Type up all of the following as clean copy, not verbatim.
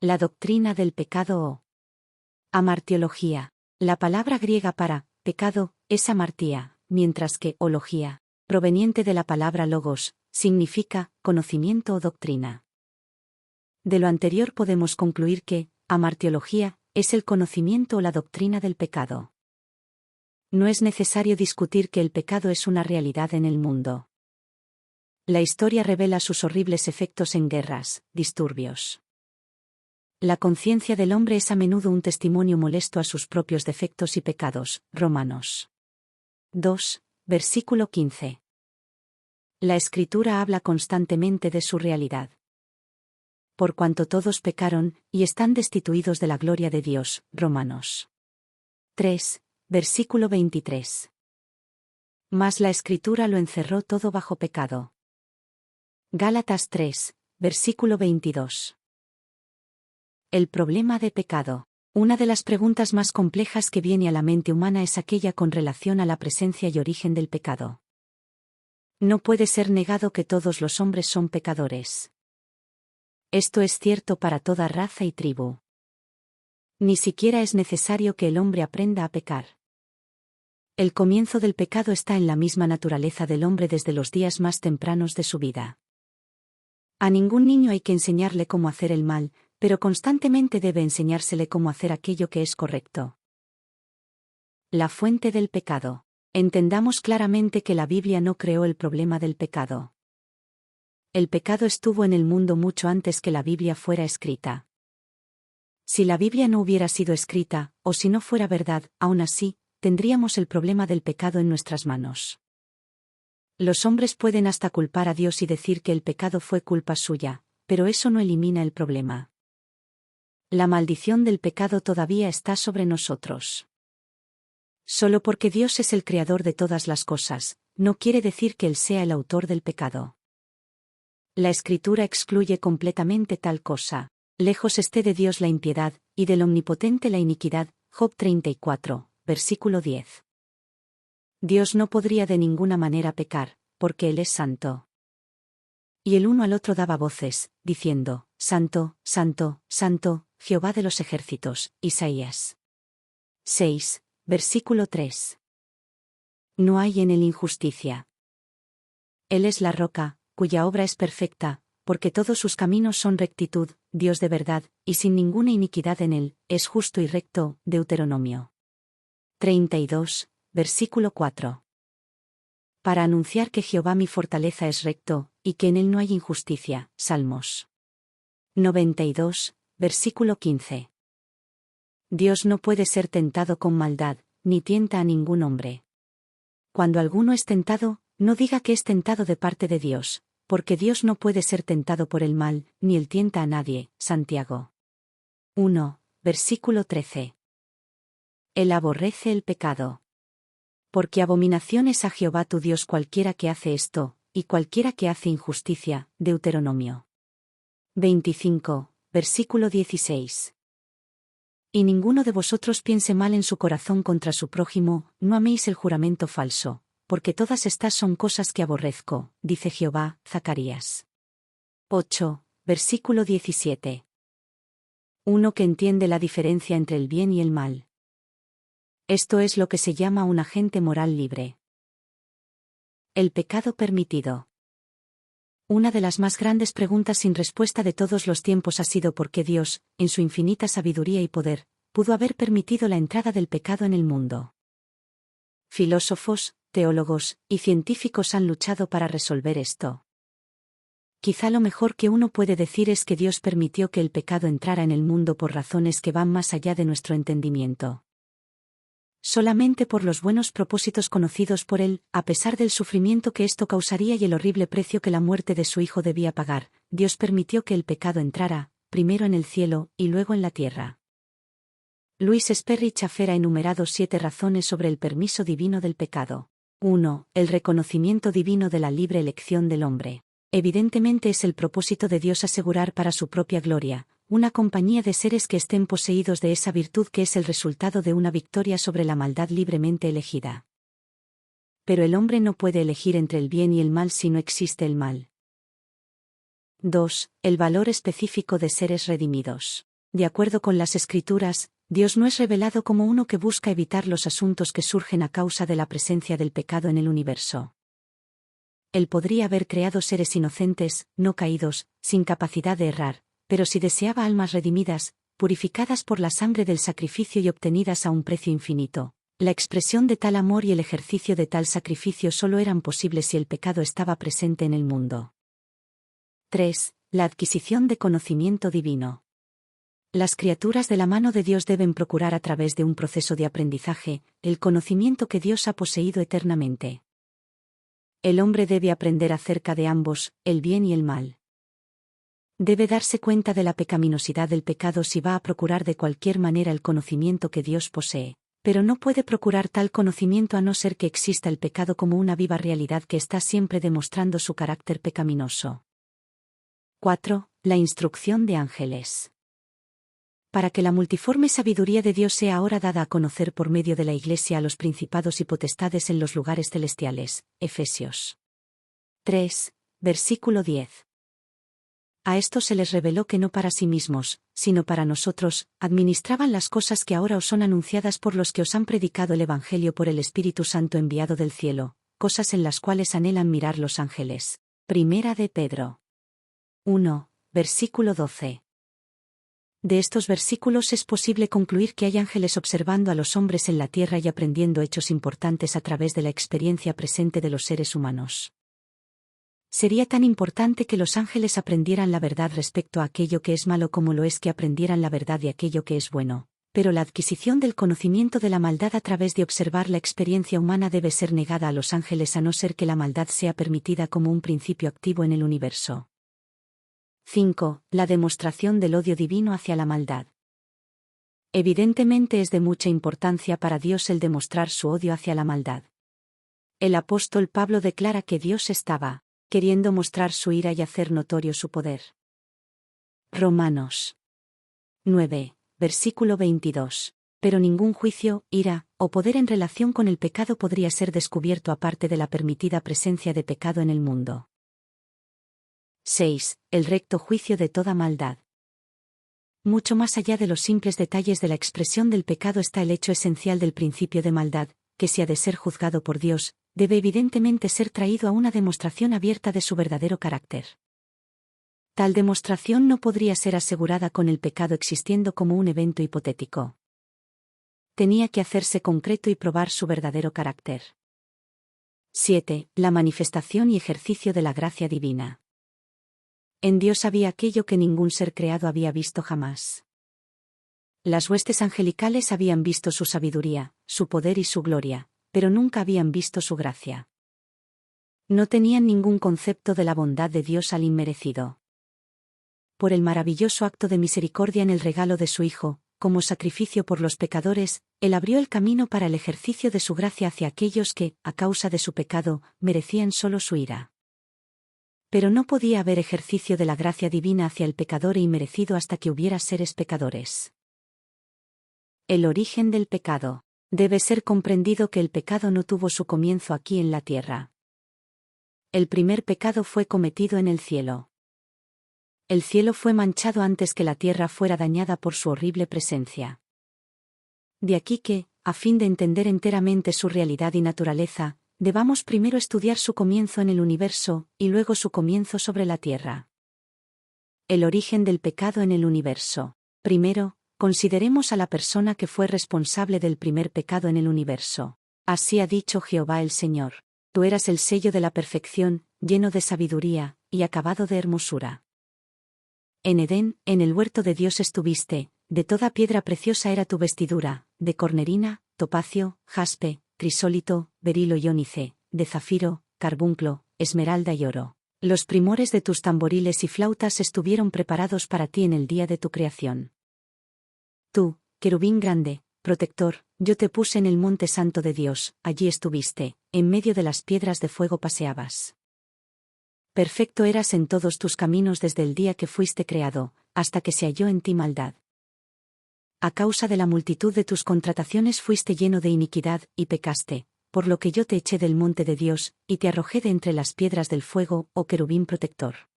La doctrina del pecado o amartiología. La palabra griega para pecado es amartía, mientras que ología, proveniente de la palabra logos, significa conocimiento o doctrina. De lo anterior podemos concluir que amartiología es el conocimiento o la doctrina del pecado. No es necesario discutir que el pecado es una realidad en el mundo. La historia revela sus horribles efectos en guerras, disturbios. La conciencia del hombre es a menudo un testimonio molesto a sus propios defectos y pecados. Romanos 2, versículo 15. La Escritura habla constantemente de su realidad. Por cuanto todos pecaron, y están destituidos de la gloria de Dios. Romanos 3, versículo 23. Mas la Escritura lo encerró todo bajo pecado. Gálatas 3, versículo 22. El problema de pecado. Una de las preguntas más complejas que viene a la mente humana es aquella con relación a la presencia y origen del pecado. No puede ser negado que todos los hombres son pecadores. Esto es cierto para toda raza y tribu. Ni siquiera es necesario que el hombre aprenda a pecar. El comienzo del pecado está en la misma naturaleza del hombre desde los días más tempranos de su vida. A ningún niño hay que enseñarle cómo hacer el mal, pero constantemente debe enseñársele cómo hacer aquello que es correcto. La fuente del pecado. Entendamos claramente que la Biblia no creó el problema del pecado. El pecado estuvo en el mundo mucho antes que la Biblia fuera escrita. Si la Biblia no hubiera sido escrita, o si no fuera verdad, aún así, tendríamos el problema del pecado en nuestras manos. Los hombres pueden hasta culpar a Dios y decir que el pecado fue culpa suya, pero eso no elimina el problema. La maldición del pecado todavía está sobre nosotros. Solo porque Dios es el creador de todas las cosas, no quiere decir que Él sea el autor del pecado. La Escritura excluye completamente tal cosa. Lejos esté de Dios la impiedad, y del Omnipotente la iniquidad. Job 34, versículo 10. Dios no podría de ninguna manera pecar, porque Él es santo. Y el uno al otro daba voces, diciendo, Santo, Santo, Santo, Jehová de los ejércitos. Isaías 6, versículo 3. No hay en él injusticia. Él es la roca, cuya obra es perfecta, porque todos sus caminos son rectitud, Dios de verdad, y sin ninguna iniquidad en él, es justo y recto. Deuteronomio 32, versículo 4. Para anunciar que Jehová mi fortaleza es recto, y que en él no hay injusticia. Salmos 92, versículo 15. Dios no puede ser tentado con maldad, ni tienta a ningún hombre. Cuando alguno es tentado, no diga que es tentado de parte de Dios, porque Dios no puede ser tentado por el mal, ni él tienta a nadie. Santiago 1, versículo 13. Él aborrece el pecado. Porque abominación es a Jehová tu Dios cualquiera que hace esto, y cualquiera que hace injusticia. Deuteronomio 25, versículo 16. Y ninguno de vosotros piense mal en su corazón contra su prójimo, no améis el juramento falso, porque todas estas son cosas que aborrezco, dice Jehová. Zacarías 8, versículo 17. Uno que entiende la diferencia entre el bien y el mal. Esto es lo que se llama un agente moral libre. El pecado permitido. Una de las más grandes preguntas sin respuesta de todos los tiempos ha sido por qué Dios, en su infinita sabiduría y poder, pudo haber permitido la entrada del pecado en el mundo. Filósofos, teólogos y científicos han luchado para resolver esto. Quizá lo mejor que uno puede decir es que Dios permitió que el pecado entrara en el mundo por razones que van más allá de nuestro entendimiento. Solamente por los buenos propósitos conocidos por Él, a pesar del sufrimiento que esto causaría y el horrible precio que la muerte de su Hijo debía pagar, Dios permitió que el pecado entrara, primero en el cielo y luego en la tierra. Louis Sperry Chafer ha enumerado 7 razones sobre el permiso divino del pecado. 1. El reconocimiento divino de la libre elección del hombre. Evidentemente es el propósito de Dios asegurar para su propia gloria una compañía de seres que estén poseídos de esa virtud que es el resultado de una victoria sobre la maldad libremente elegida. Pero el hombre no puede elegir entre el bien y el mal si no existe el mal. 2. El valor específico de seres redimidos. De acuerdo con las Escrituras, Dios no es revelado como uno que busca evitar los asuntos que surgen a causa de la presencia del pecado en el universo. Él podría haber creado seres inocentes, no caídos, sin capacidad de errar, pero si deseaba almas redimidas, purificadas por la sangre del sacrificio y obtenidas a un precio infinito. La expresión de tal amor y el ejercicio de tal sacrificio solo eran posibles si el pecado estaba presente en el mundo. 3. La adquisición de conocimiento divino. Las criaturas de la mano de Dios deben procurar a través de un proceso de aprendizaje, el conocimiento que Dios ha poseído eternamente. El hombre debe aprender acerca de ambos, el bien y el mal. Debe darse cuenta de la pecaminosidad del pecado si va a procurar de cualquier manera el conocimiento que Dios posee, pero no puede procurar tal conocimiento a no ser que exista el pecado como una viva realidad que está siempre demostrando su carácter pecaminoso. 4. La instrucción de ángeles. Para que la multiforme sabiduría de Dios sea ahora dada a conocer por medio de la Iglesia a los principados y potestades en los lugares celestiales. Efesios 3, versículo 10. A estos se les reveló que no para sí mismos, sino para nosotros, administraban las cosas que ahora os son anunciadas por los que os han predicado el Evangelio por el Espíritu Santo enviado del cielo, cosas en las cuales anhelan mirar los ángeles. Primera de Pedro 1, versículo 12. De estos versículos es posible concluir que hay ángeles observando a los hombres en la tierra y aprendiendo hechos importantes a través de la experiencia presente de los seres humanos. Sería tan importante que los ángeles aprendieran la verdad respecto a aquello que es malo como lo es que aprendieran la verdad de aquello que es bueno, pero la adquisición del conocimiento de la maldad a través de observar la experiencia humana debe ser negada a los ángeles a no ser que la maldad sea permitida como un principio activo en el universo. 5. La demostración del odio divino hacia la maldad. Evidentemente es de mucha importancia para Dios el demostrar su odio hacia la maldad. El apóstol Pablo declara que Dios estaba queriendo mostrar su ira y hacer notorio su poder. Romanos 9, versículo 22. Pero ningún juicio, ira, o poder en relación con el pecado podría ser descubierto aparte de la permitida presencia de pecado en el mundo. 6. El recto juicio de toda maldad. Mucho más allá de los simples detalles de la expresión del pecado está el hecho esencial del principio de maldad, que si ha de ser juzgado por Dios, debe evidentemente ser traído a una demostración abierta de su verdadero carácter. Tal demostración no podría ser asegurada con el pecado existiendo como un evento hipotético. Tenía que hacerse concreto y probar su verdadero carácter. 7. La manifestación y ejercicio de la gracia divina. En Dios había aquello que ningún ser creado había visto jamás. Las huestes angelicales habían visto su sabiduría, su poder y su gloria, pero nunca habían visto su gracia. No tenían ningún concepto de la bondad de Dios al inmerecido. Por el maravilloso acto de misericordia en el regalo de su Hijo, como sacrificio por los pecadores, Él abrió el camino para el ejercicio de su gracia hacia aquellos que, a causa de su pecado, merecían solo su ira. Pero no podía haber ejercicio de la gracia divina hacia el pecador e inmerecido hasta que hubiera seres pecadores. El origen del pecado. Debe ser comprendido que el pecado no tuvo su comienzo aquí en la tierra. El primer pecado fue cometido en el cielo. El cielo fue manchado antes que la tierra fuera dañada por su horrible presencia. De aquí que, a fin de entender enteramente su realidad y naturaleza, debamos primero estudiar su comienzo en el universo, y luego su comienzo sobre la tierra. El origen del pecado en el universo. Primero, consideremos a la persona que fue responsable del primer pecado en el universo. Así ha dicho Jehová el Señor. Tú eras el sello de la perfección, lleno de sabiduría, y acabado de hermosura. En Edén, en el huerto de Dios estuviste, de toda piedra preciosa era tu vestidura, de cornerina, topacio, jaspe, crisólito, berilo y ónice, de zafiro, carbunclo, esmeralda y oro. Los primores de tus tamboriles y flautas estuvieron preparados para ti en el día de tu creación. Tú, querubín grande, protector, yo te puse en el monte santo de Dios, allí estuviste, en medio de las piedras de fuego paseabas. Perfecto eras en todos tus caminos desde el día que fuiste creado, hasta que se halló en ti maldad. A causa de la multitud de tus contrataciones fuiste lleno de iniquidad, y pecaste, por lo que yo te eché del monte de Dios, y te arrojé de entre las piedras del fuego, oh querubín protector.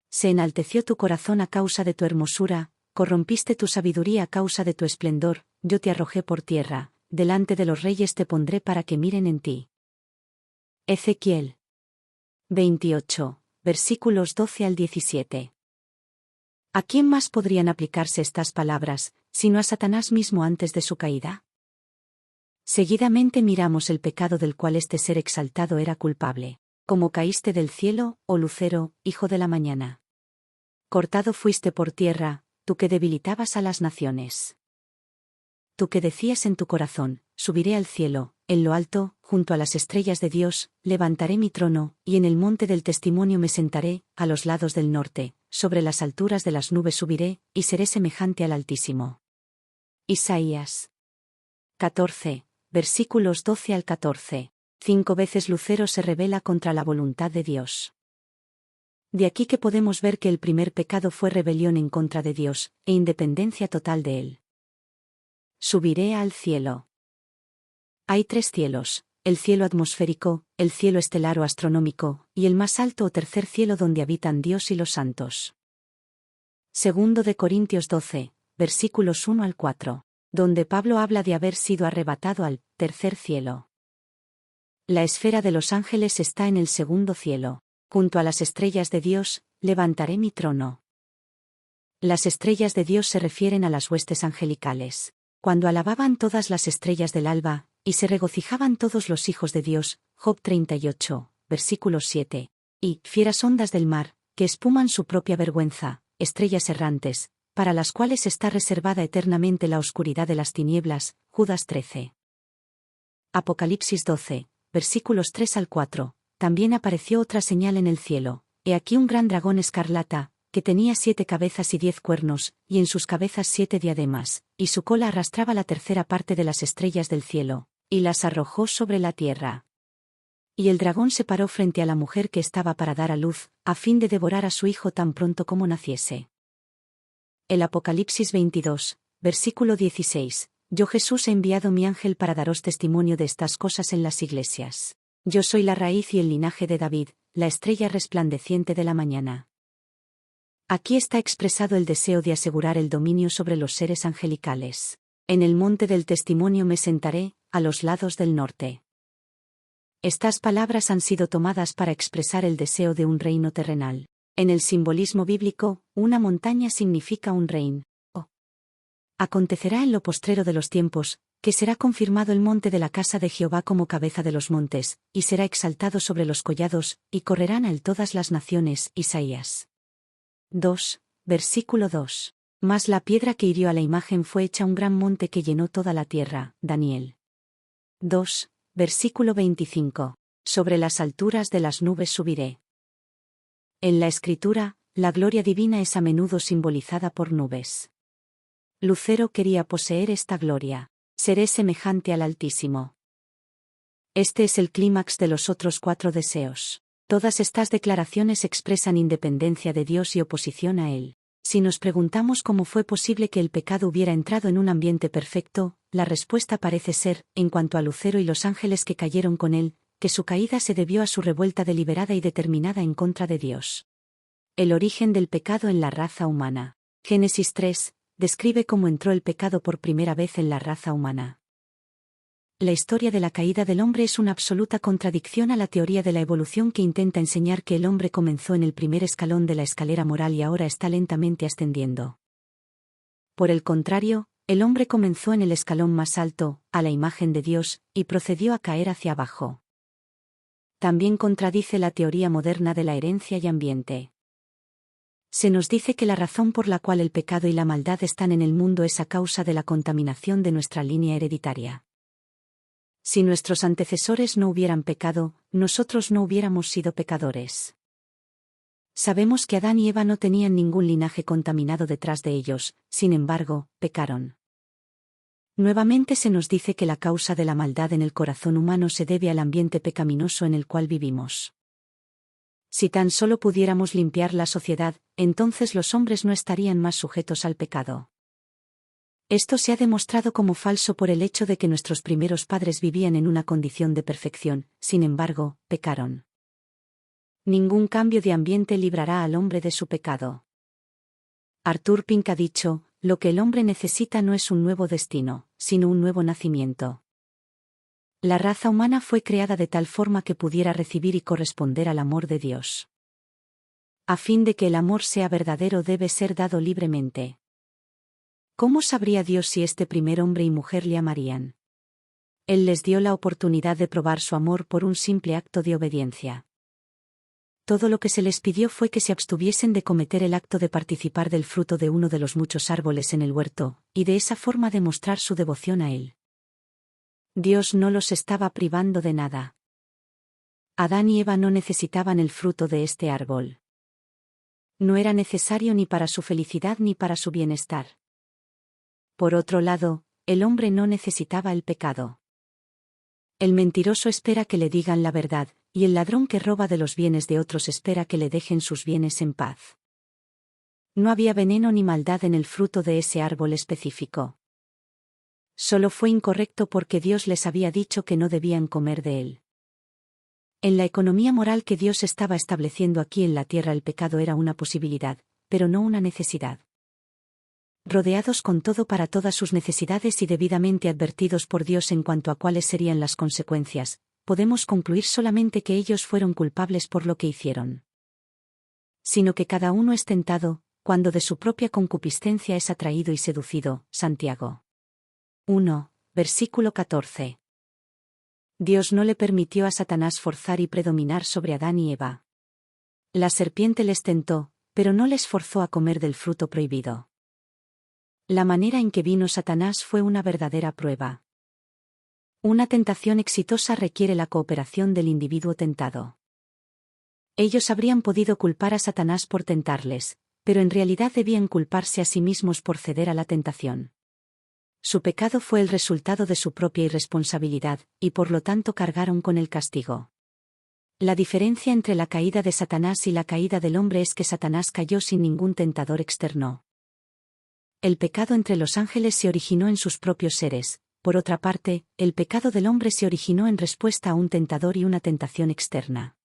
Se enalteció tu corazón a causa de tu hermosura, corrompiste tu sabiduría a causa de tu esplendor, yo te arrojé por tierra, delante de los reyes te pondré para que miren en ti. Ezequiel 28, versículos 12 al 17. ¿A quién más podrían aplicarse estas palabras, sino a Satanás mismo antes de su caída? Seguidamente miramos el pecado del cual este ser exaltado era culpable. Como caíste del cielo, oh lucero, hijo de la mañana. Cortado fuiste por tierra, tú que debilitabas a las naciones. Tú que decías en tu corazón, subiré al cielo, en lo alto, junto a las estrellas de Dios, levantaré mi trono, y en el monte del testimonio me sentaré, a los lados del norte, sobre las alturas de las nubes subiré, y seré semejante al Altísimo. Isaías 14, versículos 12 al 14. 5 veces Lucero se rebela contra la voluntad de Dios. De aquí que podemos ver que el primer pecado fue rebelión en contra de Dios, e independencia total de Él. Subiré al cielo. Hay 3 cielos, el cielo atmosférico, el cielo estelar o astronómico, y el más alto o tercer cielo donde habitan Dios y los santos. Segundo de Corintios 12, versículos 1 al 4, donde Pablo habla de haber sido arrebatado al tercer cielo. La esfera de los ángeles está en el segundo cielo. Junto a las estrellas de Dios, levantaré mi trono. Las estrellas de Dios se refieren a las huestes angelicales. Cuando alababan todas las estrellas del alba, y se regocijaban todos los hijos de Dios, Job 38, versículos 7. Y fieras ondas del mar, que espuman su propia vergüenza, estrellas errantes, para las cuales está reservada eternamente la oscuridad de las tinieblas, Judas 13. Apocalipsis 12. Versículos 3 al 4, también apareció otra señal en el cielo, he aquí un gran dragón escarlata, que tenía 7 cabezas y 10 cuernos, y en sus cabezas 7 diademas, y su cola arrastraba la tercera parte de las estrellas del cielo, y las arrojó sobre la tierra. Y el dragón se paró frente a la mujer que estaba para dar a luz, a fin de devorar a su hijo tan pronto como naciese. El Apocalipsis 22, versículo 16. Yo Jesús he enviado mi ángel para daros testimonio de estas cosas en las iglesias. Yo soy la raíz y el linaje de David, la estrella resplandeciente de la mañana. Aquí está expresado el deseo de asegurar el dominio sobre los seres angelicales. En el monte del testimonio me sentaré, a los lados del norte. Estas palabras han sido tomadas para expresar el deseo de un reino terrenal. En el simbolismo bíblico, una montaña significa un reino. Acontecerá en lo postrero de los tiempos, que será confirmado el monte de la casa de Jehová como cabeza de los montes, y será exaltado sobre los collados, y correrán a él todas las naciones. Isaías 2, versículo 2. Mas la piedra que hirió a la imagen fue hecha un gran monte que llenó toda la tierra. Daniel 2, versículo 25. Sobre las alturas de las nubes subiré. En la Escritura, la gloria divina es a menudo simbolizada por nubes. Lucero quería poseer esta gloria. Seré semejante al Altísimo. Este es el clímax de los otros 4 deseos. Todas estas declaraciones expresan independencia de Dios y oposición a Él. Si nos preguntamos cómo fue posible que el pecado hubiera entrado en un ambiente perfecto, la respuesta parece ser, en cuanto a Lucero y los ángeles que cayeron con él, que su caída se debió a su revuelta deliberada y determinada en contra de Dios. El origen del pecado en la raza humana. Génesis 3. Describe cómo entró el pecado por primera vez en la raza humana. La historia de la caída del hombre es una absoluta contradicción a la teoría de la evolución que intenta enseñar que el hombre comenzó en el primer escalón de la escalera moral y ahora está lentamente ascendiendo. Por el contrario, el hombre comenzó en el escalón más alto, a la imagen de Dios, y procedió a caer hacia abajo. También contradice la teoría moderna de la herencia y ambiente. Se nos dice que la razón por la cual el pecado y la maldad están en el mundo es a causa de la contaminación de nuestra línea hereditaria. Si nuestros antecesores no hubieran pecado, nosotros no hubiéramos sido pecadores. Sabemos que Adán y Eva no tenían ningún linaje contaminado detrás de ellos, sin embargo, pecaron. Nuevamente se nos dice que la causa de la maldad en el corazón humano se debe al ambiente pecaminoso en el cual vivimos. Si tan solo pudiéramos limpiar la sociedad, entonces los hombres no estarían más sujetos al pecado. Esto se ha demostrado como falso por el hecho de que nuestros primeros padres vivían en una condición de perfección, sin embargo, pecaron. Ningún cambio de ambiente librará al hombre de su pecado. Arthur Pink ha dicho, lo que el hombre necesita no es un nuevo destino, sino un nuevo nacimiento. La raza humana fue creada de tal forma que pudiera recibir y corresponder al amor de Dios. A fin de que el amor sea verdadero debe ser dado libremente. ¿Cómo sabría Dios si este primer hombre y mujer le amarían? Él les dio la oportunidad de probar su amor por un simple acto de obediencia. Todo lo que se les pidió fue que se abstuviesen de cometer el acto de participar del fruto de uno de los muchos árboles en el huerto, y de esa forma demostrar su devoción a Él. Dios no los estaba privando de nada. Adán y Eva no necesitaban el fruto de este árbol. No era necesario ni para su felicidad ni para su bienestar. Por otro lado, el hombre no necesitaba el pecado. El mentiroso espera que le digan la verdad, y el ladrón que roba de los bienes de otros espera que le dejen sus bienes en paz. No había veneno ni maldad en el fruto de ese árbol específico. Solo fue incorrecto porque Dios les había dicho que no debían comer de él. En la economía moral que Dios estaba estableciendo aquí en la tierra el pecado era una posibilidad, pero no una necesidad. Rodeados con todo para todas sus necesidades y debidamente advertidos por Dios en cuanto a cuáles serían las consecuencias, podemos concluir solamente que ellos fueron culpables por lo que hicieron. Sino que cada uno es tentado, cuando de su propia concupiscencia es atraído y seducido. Santiago 1, versículo 14. Dios no le permitió a Satanás forzar y predominar sobre Adán y Eva. La serpiente les tentó, pero no les forzó a comer del fruto prohibido. La manera en que vino Satanás fue una verdadera prueba. Una tentación exitosa requiere la cooperación del individuo tentado. Ellos habrían podido culpar a Satanás por tentarles, pero en realidad debían culparse a sí mismos por ceder a la tentación. Su pecado fue el resultado de su propia irresponsabilidad, y por lo tanto cargaron con el castigo. La diferencia entre la caída de Satanás y la caída del hombre es que Satanás cayó sin ningún tentador externo. El pecado entre los ángeles se originó en sus propios seres. Por otra parte, el pecado del hombre se originó en respuesta a un tentador y una tentación externa.